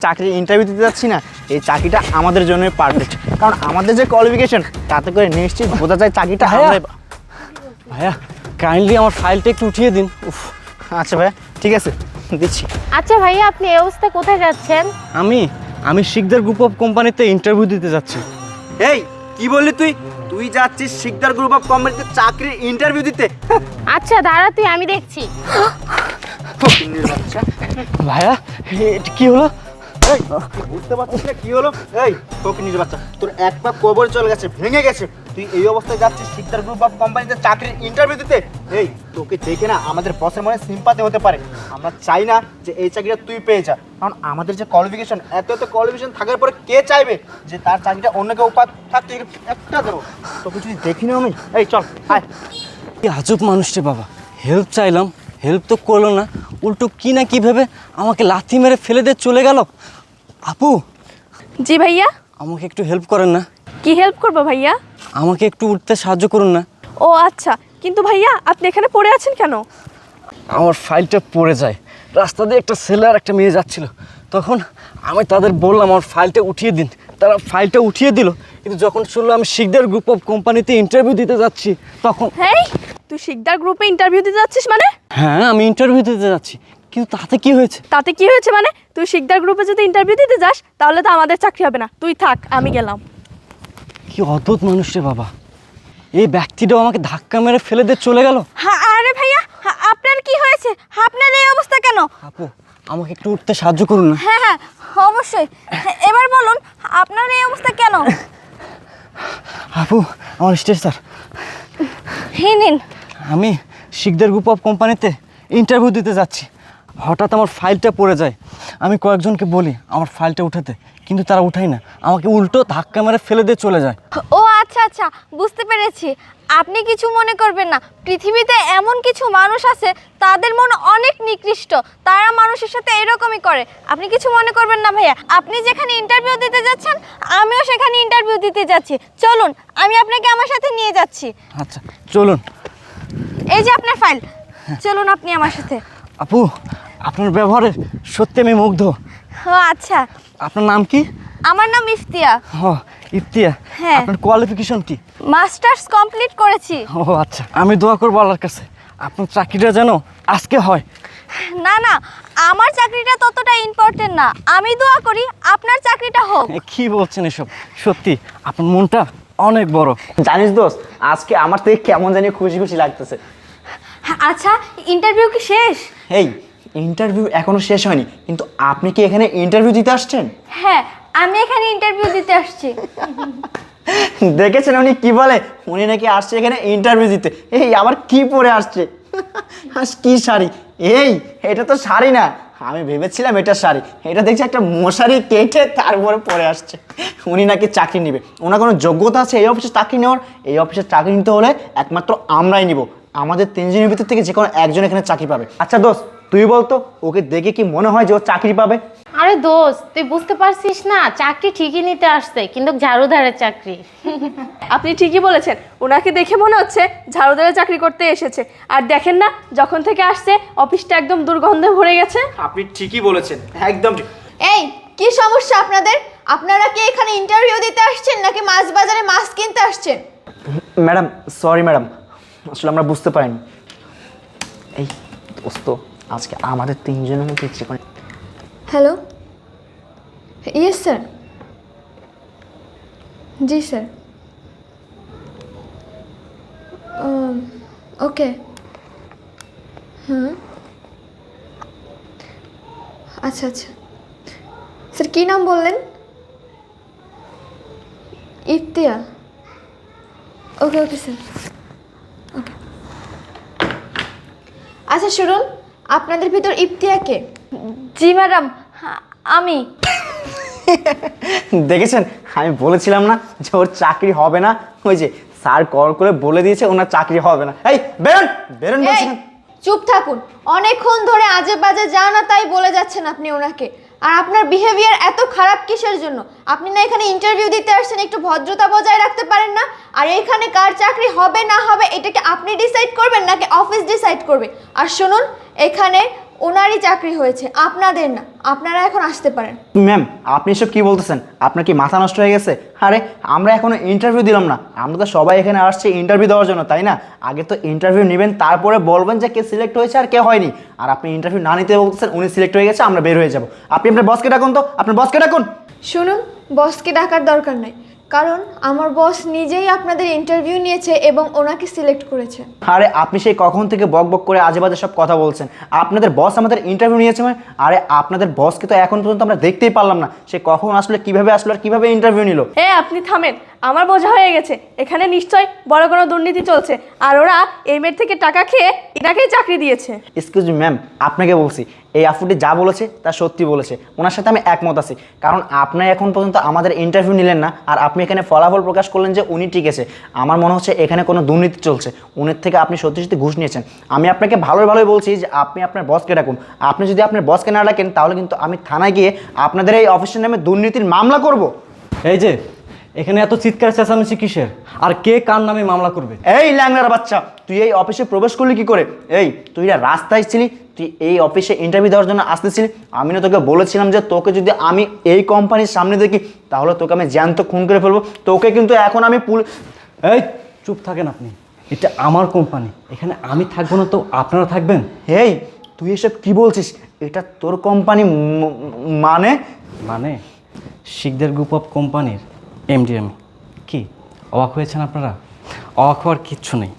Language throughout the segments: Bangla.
চাকরির ইন্টারভিউ দিতে যাচ্ছি না, এই চাকরিটা আমাদের জন্য পারফেক্ট, কারণ আমাদের যে কোয়ালিফিকেশন তাতে করে নিশ্চিত বোঝা যায় চাকরিটা আমরাই ভাইয়া কাইন্ডলি আমার ফাইলটা একটু উঠিয়ে দিন। আচ্ছা ভাইয়া ঠিক আছে দিচ্ছি। আচ্ছা ভাইয়া, আপনি এই অবস্থায় কোথায় যাচ্ছেন? আমি শিকদার গ্রুপ অফ কোম্পানিতে ইন্টারভিউ দিতে যাচ্ছি। এই কি বললি তুই যাচ্ছিস শিকদার গ্রুপ অফ কোম্পানিতে চাকরির ইন্টারভিউ দিতে? আচ্ছা দাঁড়া, তুই আমি দেখছি। ভাইয়া এটা কি হলো? বুঝতে পারছিস না কি হলো? এই ফকিন্নির বাচ্চা, তোর এক পা কবরে চলে গেছে, ভেঙে গেছে, তুই এই অবস্থায় যাচ্ছিস শিকদার গ্রুপ অফ কোম্পানিতে চাকরির ইন্টারভিউ দিতে? এই তোকে দেখে না আমাদের বসের মনে সিম্পাতি হতে পারে, আমরা চাই না যে এই চাকরিটা তুই পেয়ে যা, কারণ আমাদের যে কোয়ালিফিকেশন, এত কোয়ালিফিকেশন থাকার পরে কে চাইবে যে তার চাকরিটা অন্য কেউ পাক থাকতে একটা দেবো? তোকে যদি দেখি না আমি, এই চল আয়। কি আজব মানুষ রে বাবা, হেল্প চাইলাম, হেল্প তো করলো না, উল্টো কি না কি ভেবে আমাকে লাথি মেরে ফেলে দিয়ে চলে গেল। আপু জি ভাইয়া। আমাকে একটু হেল্প করেন না? কি হেল্প করবো ভাইয়া? আমাকে একটু উঠতে সাহায্য করুন না। ও আচ্ছা, কিন্তু ভাইয়া আপনি এখানে পড়ে আছেন কেন? আমার ফাইলটা পড়ে যায়, রাস্তা দিয়ে একটা ছেলে আর একটা মেয়ে যাচ্ছিল, তখন আমি তাদের বললাম আমার ফাইলটা উঠিয়ে দিন, তারা ফাইলটা উঠিয়ে দিল, কিন্তু যখন শুনলো আমি শিকদার গ্রুপ অফ কোম্পানিতে ইন্টারভিউ দিতে যাচ্ছি তখন। হেই, তুই শিকদার গ্রুপে ইন্টারভিউ দিতে যাচ্ছিস মানে? হ্যাঁ আমি ইন্টারভিউ দিতে যাচ্ছি, কিন্তু তাতে কি হয়েছে? তাতে কি হয়েছে মানে? তুই শিকদার গ্রুপে যদি ইন্টারভিউ দিতে যাস তাহলে তো আমাদের চাকরি হবে না, তুই থাক, আমি গেলাম। কি অদ্ভুত মানুষ রে বাবা, এই ব্যক্তিটাও আমাকে ধাক্কা মেরে ফেলে দিয়ে চলে গেল। হ্যাঁ আরে ভাইয়া, আপনার কি হয়েছে? আপনার এই অবস্থা কেন? আপু আমাকে একটু উঠতে সাহায্য করুন না। হ্যাঁ হ্যাঁ অবশ্যই, এবার বলুন আপনার এই অবস্থা কেন? আপু আমার স্টেজ স্যার, নিন। আমি শিকদার গ্রুপ অফ কোম্পানিতে ইন্টারভিউ দিতে যাচ্ছি, হঠাৎ আমার ফাইলটা পড়ে যায়, আমি কয়েকজনকে বলি আমার ফাইলটা উঠাতে, কিন্তু তারা উঠায় না, আমাকে উল্টো ধাক্কা মেরে ফেলে দিয়ে চলে যায়। ও আচ্ছা আচ্ছা, বুঝতে পেরেছি। আপনি কিছু মনে করবেন না, পৃথিবীতে এমন কিছু মানুষ আছে তাদের মন অনেক নিকৃষ্ট, তারা মানুষের সাথে এরকমই করে। আপনি কিছু মনে করবেন না ভাইয়া, আপনি যেখানে ইন্টারভিউ দিতে যাচ্ছেন আমিও সেখানে ইন্টারভিউ দিতে যাচ্ছি, চলুন আমি আপনাকে আমার সাথে নিয়ে যাচ্ছি। আচ্ছা চলুন। এই যে আপনার ফাইল, চলুন আপনি আমার সাথে। আপু আপনার ব্যবহারে সত্যি আমি মুগ্ধ। ও আচ্ছা, আপনার নাম কি? আমার নাম ইফতিয়া। ও ইফতিয়া, হ্যাঁ। আপনার কোয়ালিফিকেশন কি? মাস্টার্স কমপ্লিট করেছি। ও আচ্ছা, আমি দোয়া করবো আল্লাহর কাছে আপনার চাকরিটা যেন আজকে হয়। না না, আমার চাকরিটা ততটা ইম্পর্টেন্ট না, আমি দোয়া করি আপনার চাকরিটা হোক। কি বলছেন এসব? সত্যি আপনার মনটা অনেক বড়। জানিস দোস্ত, আজকে আমার থেকে কেমন জানি খুশি খুশি লাগতেছে। আচ্ছা ইন্টারভিউ কি শেষ? এই ইন্টারভিউ এখনো শেষ হয়নি, কিন্তু আপনি কি এখানে ইন্টারভিউ দিতে আসছেন? হ্যাঁ আমি এখানে ইন্টারভিউ দিতে আসছি। দেখেছেন উনি কি বলে, উনি নাকি আসছে এখানে ইন্টারভিউ দিতে। এই আবার কি পরে আসছে, কি শাড়ি! এই এটা তো শাড়ি না, আমি ভেবেছিলাম এটা শাড়ি, এটা দেখছি একটা মশারি কেটে তারপরে পরে আসছে। উনি নাকি চাকরি নেবে, ওনার কোনো যোগ্যতা আছে এই অফিসে চাকরি নেওয়ার? এই অফিসে চাকরি নিতে হলে একমাত্র আমরাই নিব, আমাদের তিনজনের ভিতর থেকে যে কোনো একজন এখানে চাকরি পাবে। আচ্ছা দোস্ত তুই বলতো, ওকে দেখে কি মনে হয় যে ও চাকরি পাবে? আরে দোস্ত, তুই বুঝতে পারছিস না, চাকরি ঠিকই নিতে আসছে, কিন্তু ঝাড়ুদারের চাকরি। আপনি ঠিকই বলেছেন, ওনাকে দেখে মনে হচ্ছে ঝাড়ুদারের চাকরি করতে এসেছে। আর দেখেন না, যখন থেকে আসছে অফিসটা একদম দুর্গন্ধে ভরে গেছে। আপনি ঠিকই বলেছেন, একদম ঠিক। এই কি সমস্যা আপনাদের? আপনারা কি এখানে ইন্টারভিউ দিতে আসছেন নাকি মাছ বাজারে মাছ কিনতে আসছেন? ম্যাডাম সরি ম্যাডাম, আসলে আমরা বুঝতে পারিনি। এই দোস্ত, আজকে আমাদের তিনজনের মধ্যে ইচ্ছে করে। Hello, yes sir. জি স্যার। ওকে। আচ্ছা আচ্ছা স্যার, কী নাম বললেন? Iftiya. Okay okay sir, okay. আচ্ছা শুনুন, আপনাদের ভিতর ইফতিয়া কে? জি ম্যাডাম, আমি। দেখেছেন, আমি বলেছিলাম না যে ওর চাকরি হবে না, ওই যে স্যার কল করে বলে দিয়েছে ওনার চাকরি হবে না। এই বেরোন বেরোন এই বলছিলাম। চুপ থাকুন, অনেকক্ষণ ধরে আজে বাজে যা না তাই বলে যাচ্ছেন আপনি ওনাকে। আর আপনার বিহেভিয়ার এত খারাপ কিসের জন্য? আপনি না এখানে ইন্টারভিউ দিতে আসছেন, একটু ভদ্রতা বজায় রাখতে পারেন না? আর এখানে কার চাকরি হবে না হবে এটাকে আপনি ডিসাইড করবেন নাকি অফিস ডিসাইড করবে? আর শুনুন, এখানে ওনারই চাকরি হয়েছে, আপনাদের না। আপনারা এখন আসতে পারেন। ম্যাম, আপনি এসব কি বলতেছেন? আপনার কি মাথা নষ্ট হয়ে গেছে? আরে আমরা এখনো ইন্টারভিউ দিলাম না, আমরা তো সবাই এখানে আসছি ইন্টারভিউ দেওয়ার জন্য, তাই না? আগে তো ইন্টারভিউ নেবেন, তারপরে বলবেন যে কে সিলেক্ট হয়েছে আর কে হয়নি। আর আপনি ইন্টারভিউ না নিতে বলতেছেন উনি সিলেক্ট হয়ে গেছে, আমরা বের হয়ে যাব। আপনি আপনার বসকে ডাকুন তো, আপনার বসকে ডাকুন। শুনুন, বসকে ডাকার দরকার নাই, কারণ আমার বস নিজেই আপনাদের ইন্টারভিউ নিয়েছে এবং ওনাকে সিলেক্ট করেছে। আরে আপনি সেই কখন থেকে বক বক করে আজে বাজে সব কথা বলছেন? আপনাদের বস আমাদের ইন্টারভিউ নিয়েছে মানে? আরে আপনাদের বসকে তো এখন পর্যন্ত আমরা দেখতেই পারলাম না, সে কখন আসলে, কিভাবে আসলো আর কিভাবে ইন্টারভিউ নিল। আপনি থামেন, আমার বোঝা হয়ে গেছে এখানে নিশ্চয় বড় কোনো দুর্নীতি চলছে, আর ওরা এই মেয়ের থেকে টাকা খেয়ে এটাকেই চাকরি দিয়েছে। এক্সকিউজ মি ম্যাম, আপনাকে বলছি এই আফুটি যা বলেছে তা সত্যি বলেছে, ওনার সাথে আমি একমত আছি। কারণ আপনি এখন পর্যন্ত আমাদের ইন্টারভিউ নিলেন না, আর আপনি এখানে ফলাফল প্রকাশ করলেন যে উনি ঠিক আছে। আমার মনে হচ্ছে এখানে কোনো দুর্নীতি চলছে, উনির থেকে আপনি সত্যি সত্যি ঘুষ নিয়েছেন। আমি আপনাকে ভালোই বলছি যে আপনি আপনার বসকে ডাকুন। আপনি যদি আপনার বসকে না ডাকেন তাহলে কিন্তু আমি থানায় গিয়ে আপনাদের এই অফিসের নামে দুর্নীতির মামলা করব। এই যে এখানে এত চিৎকার চেঁচামেচি কিসের, আর কে কার নামে মামলা করবে? এই ল্যাংড়ার বাচ্চা, তুই এই অফিসে প্রবেশ করলি কি করে? এই তুই না রাস্তায় ছিলি, তুই এই অফিসে ইন্টারভিউ দেওয়ার জন্য আসতেছিলি। আমি না তোকে বলেছিলাম যে তোকে যদি আমি এই কোম্পানির সামনে দেখি তাহলে তোকে আমি জ্যান্ত খুন করে ফেলবো। তোকে কিন্তু এখন আমি এই চুপ থাকেন আপনি, এটা আমার কোম্পানি, এখানে আমি থাকবো না তো আপনারা থাকবেন? এই তুই এসব কি বলছিস? এটা তোর কোম্পানি মানে? মানে শিকদার গ্রুপ অফ কোম্পানির এমডি আমি। কি অবাক হয়েছেন আপনারা? অবাক হওয়ার কিচ্ছু নেই,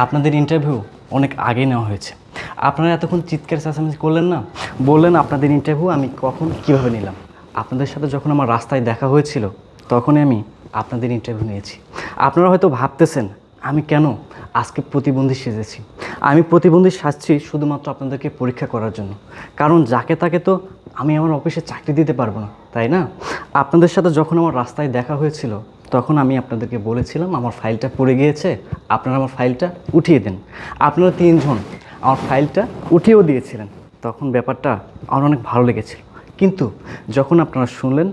আপনাদের ইন্টারভিউ অনেক আগে নেওয়া হয়েছে। আপনারা এতক্ষণ চিৎকার চেঁচামেচি করলেন না, বললেন আপনাদের ইন্টারভিউ আমি কখন কীভাবে নিলাম। আপনাদের সাথে যখন আমার রাস্তায় দেখা হয়েছিল তখনই আমি আপনাদের ইন্টারভিউ নিয়েছি। আপনারা হয়তো ভাবতেছেন আমি কেন আজকে প্রতিবন্ধী সেজেছি। আমি প্রতিবন্ধী সাজছি শুধুমাত্র আপনাদেরকে পরীক্ষা করার জন্য, কারণ যাকে তাকে তো আমি আমার অফিসে চাকরি দিতে পারবো না, তাই না? আপনাদের সাথে যখন আমার রাস্তায় দেখা হয়েছিল তখন আমি আপনাদেরকে বলেছিলাম আমার ফাইলটা পড়ে গিয়েছে, আপনারা আমার ফাইলটা উঠিয়ে দেন। আপনারা তিনজন আমার ফাইলটা উঠিয়েও দিয়েছিলেন, তখন ব্যাপারটা আমার অনেক ভালো লেগেছিল। কিন্তু যখন আপনারা শুনলেন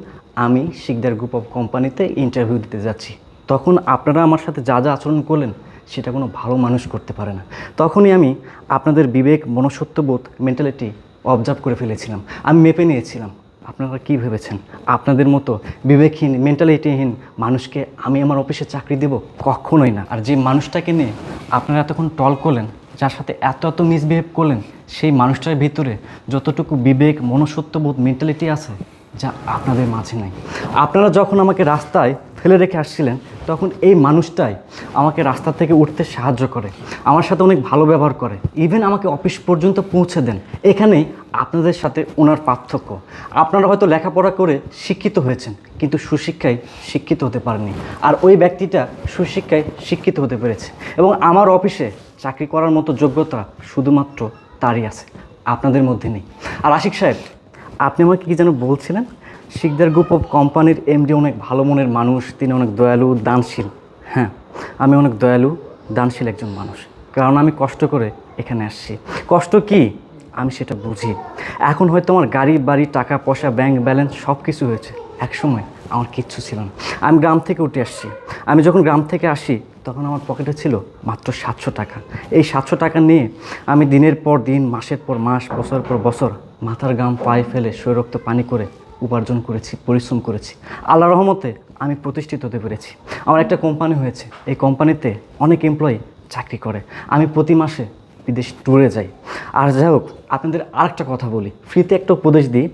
আমি শিকদার গ্রুপ অফ কোম্পানিতে ইন্টারভিউ দিতে যাচ্ছি, তখন আপনারা আমার সাথে যা যা আচরণ করলেন সেটা কোনো ভালো মানুষ করতে পারে না। তখনই আমি আপনাদের বিবেক, মনুষ্যত্ববোধ, মেন্টালিটি অবজার্ভ করে ফেলেছিলাম, আমি মেপে নিয়েছিলাম। আপনারা কি ভেবেছেন আপনাদের মতো বিবেকহীন, মেন্টালিটিহীন মানুষকে আমি আমার অফিসে চাকরি দেব? কখনোই না। আর যে মানুষটাকে নিয়ে আপনারা এতক্ষণ টল করলেন, যার সাথে এত মিসবিহেভ করলেন, সেই মানুষটার ভিতরে যতটুকু বিবেক, মনুষ্যত্ববোধ, মেন্টালিটি আছে যা আপনাদের মাঝে নাই। আপনারা যখন আমাকে রাস্তায় ফেলে রেখে আসছিলেন তখন এই মানুষটাই আমাকে রাস্তা থেকে উঠতে সাহায্য করে, আমার সাথে অনেক ভালো ব্যবহার করে, ইভেন আমাকে অফিস পর্যন্ত পৌঁছে দেন। এখানেই আপনাদের সাথে ওনার পার্থক্য। আপনারা হয়তো লেখাপড়া করে শিক্ষিত হয়েছেন কিন্তু সুশিক্ষায় শিক্ষিত হতে পারেননি, আর ওই ব্যক্তিটা সুশিক্ষায় শিক্ষিত হতে পেরেছে এবং আমার অফিসে চাকরি করার মতো যোগ্যতা শুধুমাত্র তারই আছে, আপনাদের মধ্যে নেই। আর আশিক সাহেব, আপনি আমাকে কি যেন বলছিলেন? শিকদার গ্রুপ অফ কোম্পানির এমডি অনেক ভালো মনের মানুষ, তিনি অনেক দয়ালু, দানশীল। হ্যাঁ, আমি অনেক দয়ালু, দানশীল একজন মানুষ, কারণ আমি কষ্ট করে এখানে আসছি। কষ্ট কি আমি সেটা বুঝি। এখন হয়তো আমার গাড়ি বাড়ি, টাকা পয়সা, ব্যাংক ব্যালেন্স সব কিছু হয়েছে, একসময় আমার কিচ্ছু ছিল না। আমি গ্রাম থেকে উঠে আসছি। আমি যখন গ্রাম থেকে আসি তখন আমার পকেটে ছিল মাত্র 700 টাকা। এই 700 টাকা নিয়ে আমি দিনের পর দিন, মাসের পর মাস, বছর পর বছর মাথার ঘাম পায়ে ফেলে শরীরক্ত পানি করে উপার্জন করেছি, পরিশ্রম করেছি। আল্লাহর রহমতে আমি প্রতিষ্ঠিত হতে পেরেছি। আমার একটা কোম্পানি হয়েছে, এই কোম্পানিতে অনেক এমপ্লয়ি চাকরি করে। আমি প্রতি মাসে বিদেশ ট্যুরে যাই। আর যাই হোক, আপনাদের আরেকটা কথা বলি, ফ্রিতে একটা উপদেশ দিই,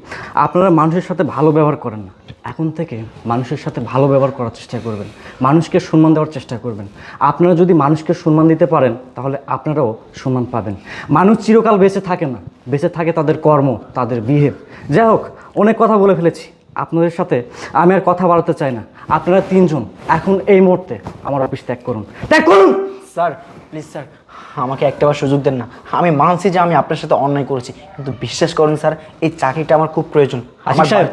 আপনারা মানুষের সাথে ভালো ব্যবহার করেন না, এখন থেকে মানুষের সাথে ভালো ব্যবহার করার চেষ্টা করবেন, মানুষকে সম্মান দেওয়ার চেষ্টা করবেন। আপনারা যদি মানুষকে সম্মান দিতে পারেন তাহলে আপনারাও সম্মান পাবেন। মানুষ চিরকাল বেঁচে থাকে না, বেঁচে থাকে তাদের কর্ম, তাদের বিহেভ। যাই হোক, অনেক কথা বলে ফেলেছি, আপনাদের সাথে আমি আর কথা বাড়াতে চাই না। আপনারা তিনজন এখন এই মুহূর্তে আমার অফিস ত্যাগ করুন, ত্যাগ করুন। স্যার প্লিজ স্যার, আমাকে একটাবার সুযোগ দেন না। আমি মানছি যে আমি আপনার সাথে অন্যায় করেছি, কিন্তু বিশ্বাস করুন স্যার, এই চাকরিটা আমার খুব প্রয়োজন। আশিক সাহেব,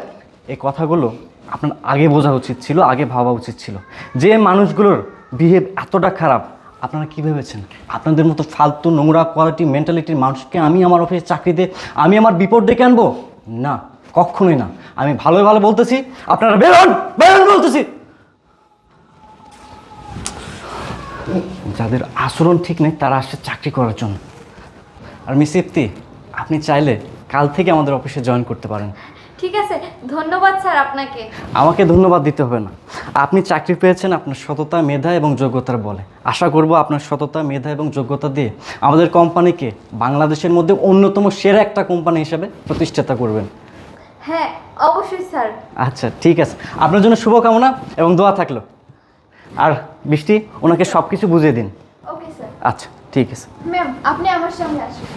এই কথাগুলো আপনার আগে বোঝা উচিত ছিল, আগে ভাবা উচিত ছিল। যে মানুষগুলোর বিহেভ এতটা খারাপ, আপনারা কী ভেবেছেন আপনাদের মতো ফালতু, নোংরা কোয়ালিটি, মেন্টালিটির মানুষকে আমি আমার অফিসে চাকরিতে আমি আমার বিপদ ডেকে আনবো? না, কখনোই না। আমি ভালোই ভালো বলতেছি, আপনারা বেরোন, বেরোন বলতেছি। যাদের আচরণ ঠিক নেই তারা আসছে চাকরি করার জন্য। আর মিস ইফতি, আপনি চাইলে কাল থেকে আমাদের অফিসে জয়েন করতে পারেন। ঠিক আছে, ধন্যবাদ স্যার আপনাকে। আমাকে ধন্যবাদ দিতে হবে না, আপনি চাকরি পেয়েছেন আপনার সততা, মেধা এবং যোগ্যতার বলে। আশা করব আপনার সততা, মেধা এবং যোগ্যতা দিয়ে আমাদের কোম্পানিকে বাংলাদেশের মধ্যে অন্যতম সেরা একটা কোম্পানি হিসেবে প্রতিষ্ঠাতা করবেন। হ্যাঁ অবশ্যই স্যার। আচ্ছা ঠিক আছে, আপনার জন্য শুভকামনা এবং দোয়া থাকলো। আর বৃষ্টি, ওনাকে সব কিছু বুঝিয়ে দিন। Okay sir. আচ্ছা ঠিক আছে। ম্যাম আপনি আমার সঙ্গে আসুন।